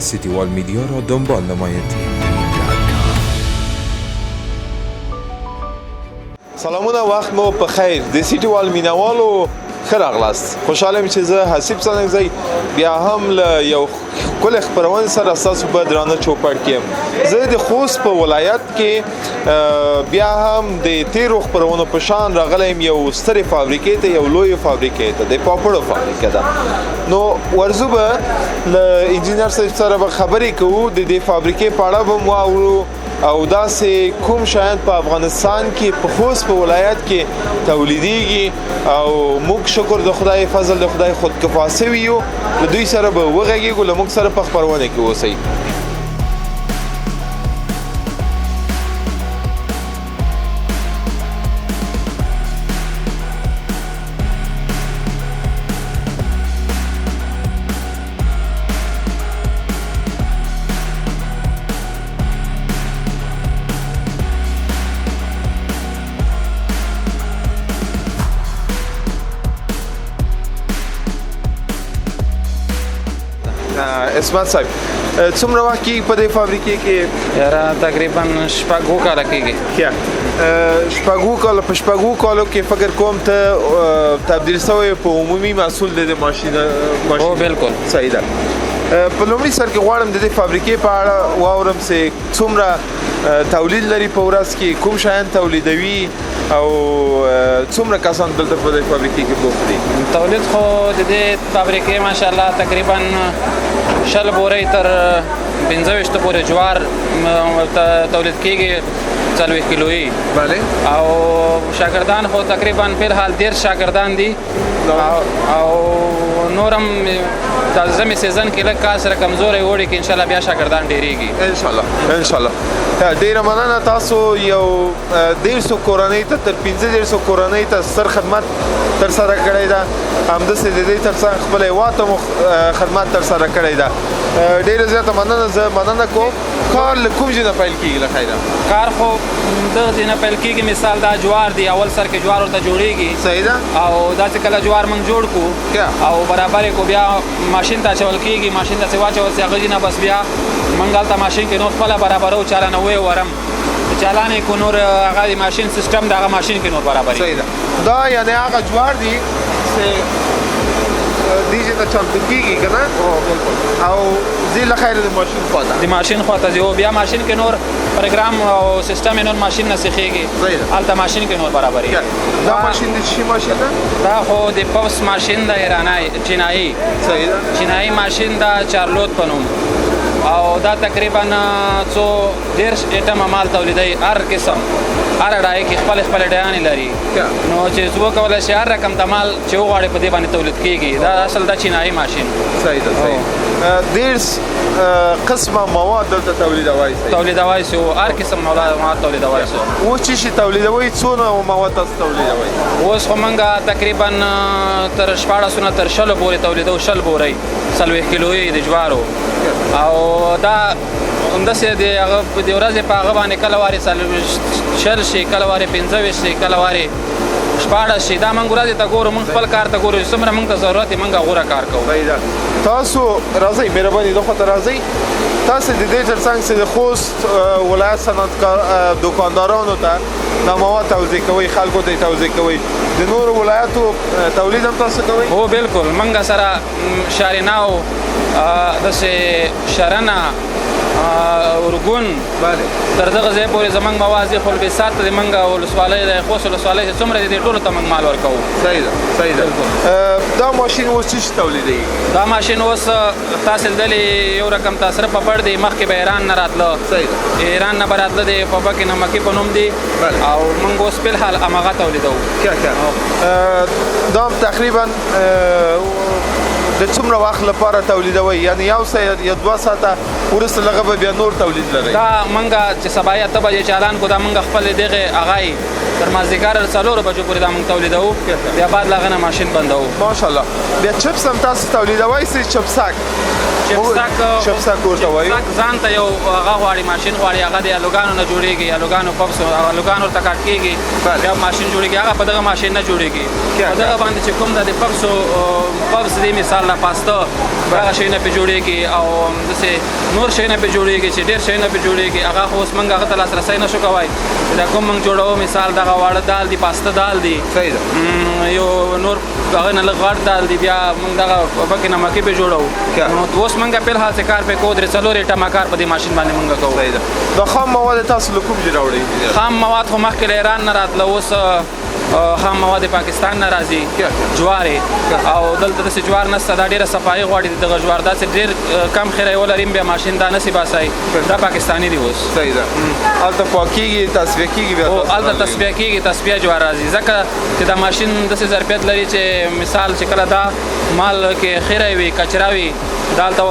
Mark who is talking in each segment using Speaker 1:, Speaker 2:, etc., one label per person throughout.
Speaker 1: سیتی وال میدیا را دنبال نمایید.
Speaker 2: سلامونه، وخت مو په خیر. د سیټي وال مینوالو ښه راغلاست. خوشحاله یم چې زه حسیب څنګزی بیا هم له یو ښکلې خپرونې سره ستاسو په درانه چوپړ کې یم. زه د خوست په ولایت کې بیا هم د تیرو خپرونو په شان راغلی یم یو سترې فابریکې ته، یو لویې فابریکې ته، د پاپړو فابریکه ده. نو ورځو به له انجینر صاحب سره به خبرې کوو، د دې فابریکې په اړه به مو واورو او داسې کوم شیان په افغانستان کې په خوست په ولایت کې تولیدیږي او موږ شکر د خدای فضل د خدای خودکفا سوي یو. له دوی سره به وغږیږو، له موږ سره په خپرونه کې اوسئ. اسمت صاحب څومره وخت کېږي په دې فابریکې کې؟
Speaker 3: یاره تقریبا شپږ کاله کېږي.
Speaker 2: په شپږو کالو کې فکر کوم ته تبدیل شوی په عمومي محصول د ماشین.
Speaker 3: او بالکل
Speaker 2: صحیح ده. په لومړي سر کې غواړم د دې فابریکې په اړه واورم چې څومره تولید لري په ورځ کې، کوم شیان تولیدوي او څومره کسان دلته په دې فابریکې کې بوخت دي.
Speaker 3: تولید خو د دې فابریکې ماشاءالله تقریبا 60 بورې تر 25 پورې جوار تولید کېږي، 40 کیلویي.
Speaker 2: بله.
Speaker 3: او شاګردان خو تقریبا په الحال 10 شاګردان دي او نورم د زمي سیزن کې لږ کار سره کمزوري وړي کې ان شاء الله بیا شاګردان ډیریږي
Speaker 2: ان شاء الله. ډیره مننه. تاسو یو 150 کورنۍ ته تر 1500 کورنۍ ته ستر خدمت تر سره کړی ده. همداسې د دې ترڅنګ خپل هیواد ته خدمت تر سره کړی ده. ډیره زیاته مننه. زه مننه کوم. کار له کوم ځای نه پیل کېږي؟ له خیره
Speaker 3: کار خو دغه ځای نه پیل کېږي. مثال دا جوار دی، اول سر کې جوار ورته جوړیږي.
Speaker 2: صحیح ده.
Speaker 3: او دا چې کله جوار موږ جوړ کړو او برابر کو بیا ماشین ته اچول کېږي. ماشین ته چې واچول سي هغه نه بس بیا موږ هلته ماشین کې نور خپله برابرو، چالانه ورم چالانې کو نور هغه ماشین سیستم د هغه ماشین کې نور برابري.
Speaker 2: صحیح ده. دا یعنی هغه جوار دی چې دیجه ته چمتو کېږي که نه؟ او ځي له خیره د ماشین خواته.
Speaker 3: د ماشین خواته ځي او بیا ماشین کې نور پروګرام او سیستم یې نور ماشین نه سیخېږي. هلته ماشین کې نور برابري.
Speaker 2: دا ماشین د څه ماشین ده؟
Speaker 3: دا خو د پوس ماشین ده، ایرانی چینایي.
Speaker 2: صحیح ده.
Speaker 3: چینایي ماشین ده، چارلوت په نوم. او دا تقریبا 110 ایټمه مال تولیدوي، هر قسم هر ډای کې خپل ډایانې لري. نو چې څوک وکولی شي هر رقم ته مال چې وغواړي په دې باندې تولید کېږي. دا اصل دا چینایي ماشین.
Speaker 2: صحیح ده. صحیح. 10 قسمه مواد دلته تولیدوای
Speaker 3: سي، هر قسم مواد تولیدوای سي.
Speaker 2: اوس چې شي تولیدوي څونه مواد تاسو تولیدوي؟
Speaker 3: اوس خو موږ تقریبا تر 14 نه تر 60 پورې تولیدو. 60 بورې 40 کیلویي د جوارو. او دا همداسې د هغه د ورځې په هغه باندې کله وارې 40 شي، کله وارې 25 شي، کله وارې 14 شي. دا موږ ورځې ته ګورو، موږ خپل کار ته ګورو، څومره موږ ته ضرورت یې موږ غوره کار کوو.
Speaker 2: تاسو راځئ، مهرباني دغه ته راځئ. تاسو د دې ترڅنګ چې د خوست ولایت صنعتکار دکاندارانو ته دا مواد توزیع کوئ، خلکو ته یې توزیع کوئ، د نورو ولایتو تولید هم تاسو کوئ؟
Speaker 3: هو بالکل. موږ سره شاریناو، داسې شرنه، ارګون، تر دغه ځای پورې زموږ مواد دي. خلبیسات ته زموږ ولسوالۍ د خوست ولسوالۍ چې څومره دي ټولو ته موږ مال ورکوو.
Speaker 2: صحیح ده. صحیح ده. دا ماشین اوس څه تولیدوي؟
Speaker 3: دا ماشین اوس تاسو لیدلې یو رقم تاسره پپړ دی، مخکې به ایران نه راتله.
Speaker 2: صحیح ده.
Speaker 3: ایران نه به راتله دی، پپکې نمکي په نوم دی. او موږ اوس په الحال هماغه تولیدوو.
Speaker 2: دا تقریبا د څومره وخت لپاره تولیدوي؟ یعنی یو ساعت یا 2 ساعته وروسته لږه به بیا نور تولید لرئ؟
Speaker 3: دا موږ چې سبا یا 8 بجې چالان کو، دا موږ خپل دغه هغه تر مازدیګر 4 بجو پورې دا موږ تولیدوو. بیا بعد له هغه نه ماشین بندوو.
Speaker 2: ماشاءالله. بیا چپس هم تاسو تولیدوئ؟ چپسک شپسک ورته وایو
Speaker 3: ځان ته یو هغه غواړي ماشین غواړي هغه د الوګانو نه جوړیږي الوګانو پپس الوګانو ورته کاټ کېږي بیا ماشین جوړیږي هغه په دغه ماشین نه جوړیږي په دغه باندې چې کوم د پپس دی مثال لا پاستا هغه شی نه په جوړیږي او داسې نور شی نه په جوړیږي چې ډېر شی نه په جوړیږي هغه خو اوس موږ هغه ته لاسرسی نه شو کوی دا کوم موږ جوړوو مثال دغه واړه دال دي پاستا دال دي
Speaker 2: صحیح ده
Speaker 3: یو نور هغه نه لږ غټ دال دي بیا موږ دغه پکې نمکې پې جوړوو نو اوس موږ فلحال څه کار پې کوو درې څلور ایټمه کار په دې ماشین باندې موږ کوو
Speaker 2: صحیح ده د خام مواد تاسو له کوم ځای راوړئ
Speaker 3: خام مواد خو مخکې له ایران نه راتله اوس خام مواد پاکستان نه راځي جوارې او دلته داسې جوار نشته دا ډېره صفایي غواړي دغه جوار داسې ډېر کم خیرای ولریم بیا ماشین دا نسي باسئ دا پاکستاني دي اوس
Speaker 2: صحیح ده هلته پاکېږي تصفیه کېږي بیا
Speaker 3: هلته تصفیه کېږي تصفیه جوار راځي ځکه چې دا ماشین داسې ظرفیت لري چې مثال چې کله دا مال کې خیری وي کچره وي دا هلته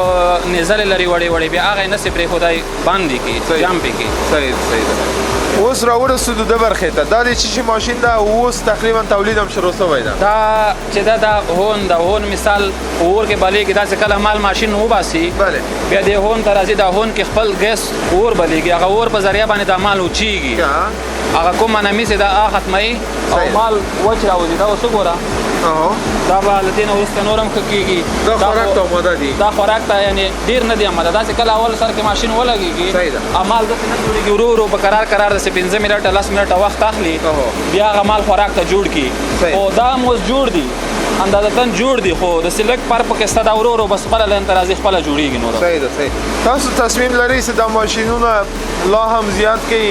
Speaker 3: نیزلې لري وړې وړې بیا هغه یې نسي پرېښودی باندې کړي جام پې کړي
Speaker 2: صحیح ده اوس راورسېدو د برخې ته دا د چیشي ماشین ده اوس تقریبا تولید هم شروع شوی ده
Speaker 3: دا چې دا هون د هون مثال اور کې بلیږي دا چې کله مال ماشین وباسي بیا د هون ته راځي دا هون کې خپل ګیس اور بلیږي هغه اور په ذریعه باندې دا مال وچیږي هغه کومه نمیسې دا ختموي او مال وچ راوځي دا اوس وګوره دا به له دې نه وروسته نور هم ښه کېږي
Speaker 2: دا خوراک ته آماده دي
Speaker 3: دا خوراک ته یعنې ډېر نه دی آماده داسې کله اول سر کې ماشین ولګېږي مال داسې نه جوړېږي ورو ورو په قرار داسې 15 منټه 10 منټه وخت اخلي بیا هغه مال خوراک ته جوړ کړي خو دا هم اوس جوړ دي اندازتن جوړ دي خو د سلیک پر پکې ستا دا ورو ورو بس خپله لاین ته راځي خپله جوړېږي نور
Speaker 2: صحیح ده صحیح تاسو تصمیم لرئ چې دا ماشینونه لا هم زیات کړئ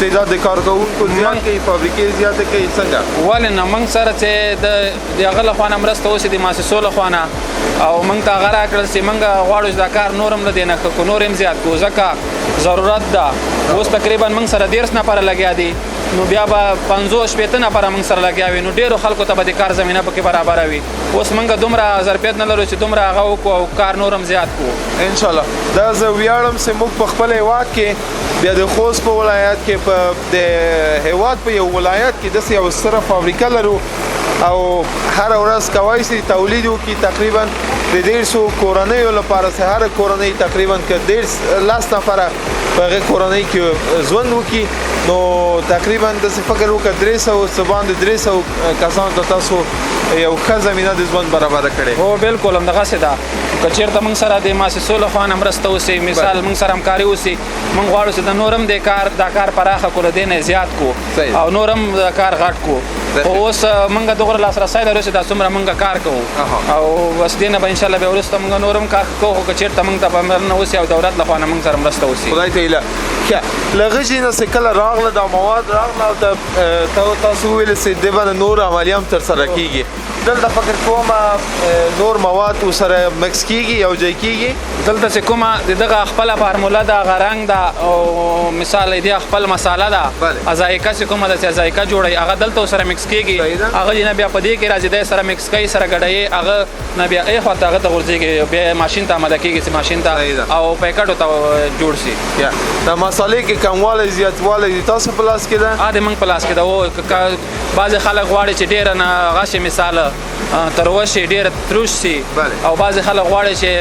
Speaker 2: تعداد د کارکوونکو زیات کړئ فابریکې زیاتې کړئ څنګه
Speaker 3: ولې نه موږ سره چې د هغه له خوا نه مرسته وشي د مؤسسو له خوا نه او موږ ته هغه راکړل چې موږ غواړو چې دا کار نور هم له دې نه ښه کړو نور هم زیات کړو ځکه ضرورت ده اوس تقریبا موږ سره 10 نفره لګیا دي نو بیا به 50 شپېته نفره موږ سره لګیا وي نو ډېرو خلکو ته به د کار زمینه پکې برابره وي اوس موږ دومره ظرفیت نه لرو چې دومره هغه وکړو او کار نور هم زیات کړو
Speaker 2: انشاءالله دا زه ویاړم چې موږ په خپل هیواد کې بیا د خوست په ولایت کې په د هیواد په یو ولایت کې داسې یو ستره فابریکه لرو او هر ورځ کوای شي تولید وکړي تقریبا د 150 کورنیو لپاره هر کورنۍ تقریبا که 10 نفره په هغې کورنۍ کې ژوند وکړي نو تقریبا داسې فکر وکړه 300 څه باندې 300 کسانو ته تاسو یو ښه زمینه د ژوند برابره کړې
Speaker 3: هو بالکل همدغسې ده که چېرته موږ سره د مؤسسو له خوا نه مرسته وسي مثال موږ سره همکاري وسي موږ غواړو چې د نور هم دا کار پراخه کړو له دې نه زیات کړو او نور هم دا کار غټ کړو خو اوس موږ دغره لاسرسی لرو چې دا څومره موږ کار کوو او بس دې نه به انشاءالله بیا وروسته موږ نور هم کار کوو خو که چېرته موږ ته پاملرنه وسي او دولت له خوا نه موږ سره مرسته وسي
Speaker 2: خدای ته هیله له غږې نه چې کله راغله دا مواد راغله تاسو وویل چې دې باندې نور عملیه هم ترسره کېږي دلته فکر کوم نور مواد ورسره مکس کېږي یو ځای کېږي
Speaker 3: دلته چې کومه د دغه خپله فارموله ده هغه رنګ ده او مثال یې دې خپل مساله ده ذایقه چې کومه ده چې ذایقه جوړوي هغه دلته ورسره مکس کېږي هغه نه بیا په دې کې راځي دی سره مکس کوي سره ګډوي هغه نه بیا ای خواته هغه ته غورځېږي بیا ماشین ته آماده کېږي چې ماشین ته او پیکټو ته جوړ شي
Speaker 2: د مسالې کې کموالی زیاتوالی د تاسو په لاس کې ده
Speaker 3: د موږ په لاس کې ده بعضې خلک غواړي چې ډېره نه هغه شي مثال تروش شي ډېر تروش شي او بعضې خلک غواړي چې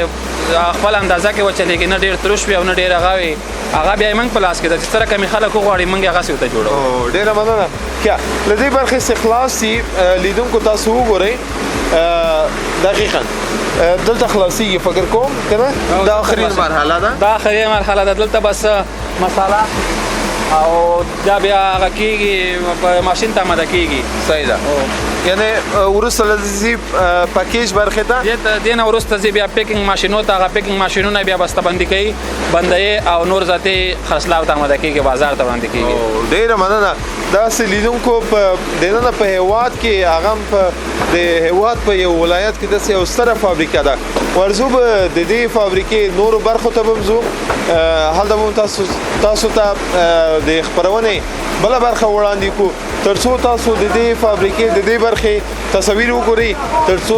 Speaker 3: خپل اندازه کې وچلېږي نه ډېر تروش وي او نه ډېر هغه وي هغه بیا یې موږ په لاس کې ده چې څه رقمې خلک وغواړي موږ یې هغسې ورته جوړوو
Speaker 2: ډېره مننه له دې برخې څخه خلاص سي لیدونکو تاسو وګورئ دقیقا دلته خلاصېږي فکر کوم که نه دا آخري مرحله ده
Speaker 3: دا آخري مرحله ده دلته بس مساله او دا بیا هغه کېږي په ماشین ته آماده کېږي
Speaker 2: صحیح ده یعنی وروسته له ځي پکیج برخې ته
Speaker 3: دې نه وروسته ځي بیا پیکینګ ماشینو ته هغه پیکینګ ماشینونه بیا بسته‌بندي کوي بندوي او نور ذاتي خرڅلاو ته آماده کېږي بازار ته وړاندې کېږي
Speaker 2: ډېره مننه داسې لیدونکو دننه په هیواد کې هغه هم د هیواد په یو ولایت کې داسې یو ستره فابریکه ده ورځو به د دې فابریکې نورو برخو ته به هم ځو هلته به تاسو ته د خپرونې بله برخه وړاندې کړو تر څو تاسو د دې فابریکې د دې برخې تصویر وګورئ تر څو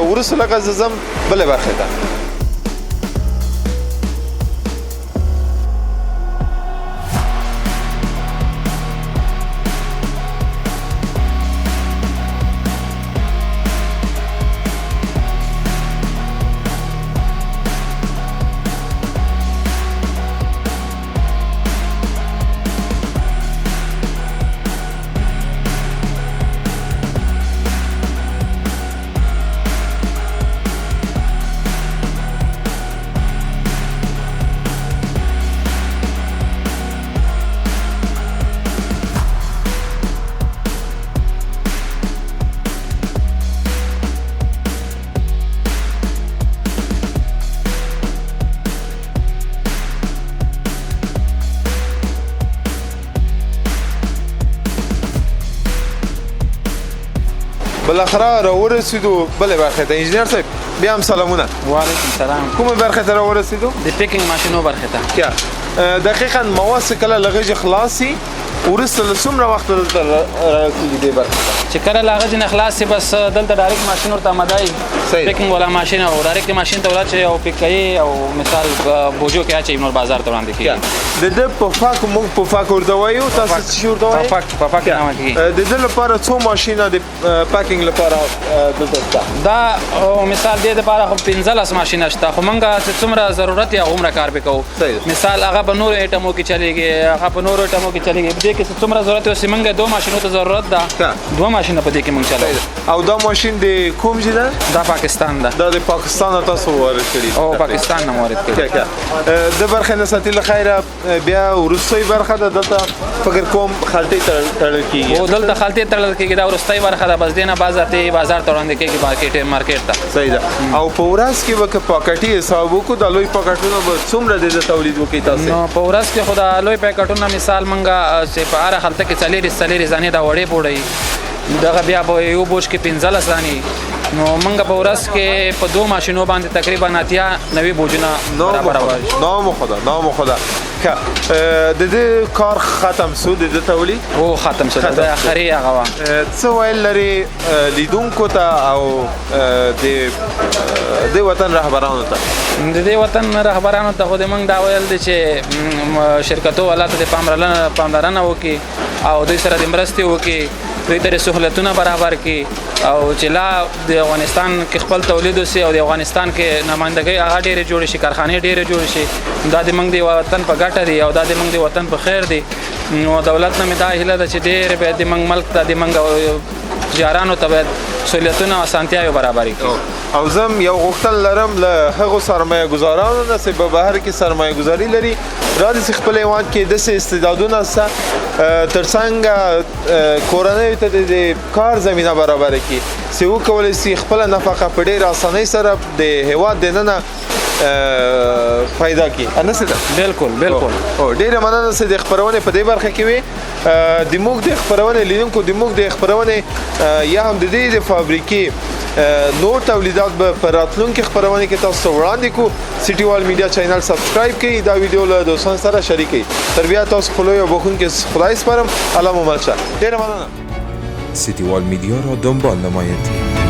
Speaker 2: وروسته لکه زه ځم بلې برخې ته بالاخره راورسېدو بلې برخې ته انجینر صاحب بیا هم سلامونه
Speaker 3: وعلیکم السلام
Speaker 2: کومې برخې ته راورسېدو
Speaker 3: د پیکینګ ماشینو برخه ته
Speaker 2: کیا دقیقا مواد چې کله لغږ خلاصي ورسته له څومره وخت دلته راکېږي دې برخې ته
Speaker 3: چې کله لاغه جن خلاص سي بس دلته ډایرکټ ماشین ورته مدای
Speaker 2: صحیح.
Speaker 3: پیکینګ والا ماشین او ډایرکټ ماشین ته ولات او پیک کوي او مثال بوجو کې اچي نور بازار ته وړاندې
Speaker 2: کیا
Speaker 3: کیږي
Speaker 2: د دې په فاک موږ په فاک ورته وایو تاسو څه ورته وایو
Speaker 3: پاک نامه کیږي
Speaker 2: د دې لپاره څو ماشینه د پاکینګ لپاره دلته شته
Speaker 3: دا مثال دې لپاره خو 15 ماشین شته خو مونږه چې څومره ضرورت یا عمره کار وکاو
Speaker 2: صحیح.
Speaker 3: مثال هغه په نور ایټمو کې چلیږي هغه په نور ایټمو کې چلیږي دې کې څومره ضرورت او سیمنګ دوه ماشینو ته ضرورت ده
Speaker 2: ها.
Speaker 3: دوه ماشینه په دې کې مونږ چلاو
Speaker 2: او دا ماشین د کوم ځای ده
Speaker 3: دا پاکستان ده
Speaker 2: دا د پاکستان تاسو وارد کړی
Speaker 3: او پاکستان نه مورد
Speaker 2: کیا
Speaker 3: کړي
Speaker 2: کیا د برخې نه ساتل خیره بیا ورستوي برخه ده دلته فکر کوم خالتي تړل کیږي
Speaker 3: او دلته خالتي تړل کېږي دا ورستۍ برخه ده بس دینه بازار ته وړاندې کېږي مارکیټ ته
Speaker 2: صحیح ده او په ورځ کې وک پاکټي حساب وکړو د لوی پاکټونو به څومره د تولید وکړي تاسو
Speaker 3: نو په ورځ کې خدا لوی پیکټونه مثال مونږه چې په هر خلته کې څلېرې ځانې دا وړې پوړی دغه بیا به یو بوج کې 15 ځانې نو مونږ په ورځ کې په دوه ماشینو باندې تقریبا 90 بوجونه برابر وایي
Speaker 2: نام خدا که د دې کار ختم سو د تولید
Speaker 3: او ختم شو دا اخري هغه
Speaker 2: څه ویل لري لیدونکو ته او د وطن رهبرانو ته
Speaker 3: د دې وطن رهبرانو ته خو د مونږ دا ویل دي چې شرکتو والا ته پاملرنه وکړي او دوی سره د مرستې وکړي دوی ته سہولتونه برابر کړي او چې لا د افغانستان کې خپل تولید وسي او د افغانستان کې نمائندګۍ هغه ډېرې جوړې شي کارخانې ډېرې جوړې شي دا د مونږ د وطن په ګټه دی او دا د مونږ د وطن په خیر دی نو دولت نه مې دا هیله ده چې ډېر به د مونږ ملک ته د مونږ تجارانو ته باید سہولتونه او اسانتیاوې برابرې کړي
Speaker 2: او زم یو غوښتل لرم له هغو سرمایه گذارانو نه چې په بهر کې سرمایه گذاري لري را دي خپل هیواد کې داسې استعدادونه سه ترڅنګ کورنۍ ته د کار زمینه برابر کړي چې وکولی شي خپله نفقه په ډېر اسانۍ سره د هیواد دننه پیدا کی نه څه ده
Speaker 3: بالکل
Speaker 2: او ډیره مننه چې د خبرونه په دې برخه کې وي د موږ د خبرونه لیدونکو د موږ د خبرونه یا هم د دې د فابریکې نور تولیدات به پر راتلونکو خبرونه کې تاسو وړاندې کو سټي وال میډیا چینل سبسکرایب کړئ دا ویډیو له دوستانو سره شریک کړئ تر بیا تاسو خپل یو بخون کې خدای سپارم الله مو ملشه ډیره مننه
Speaker 1: سیتی وال میدیا را دنبال نمایید.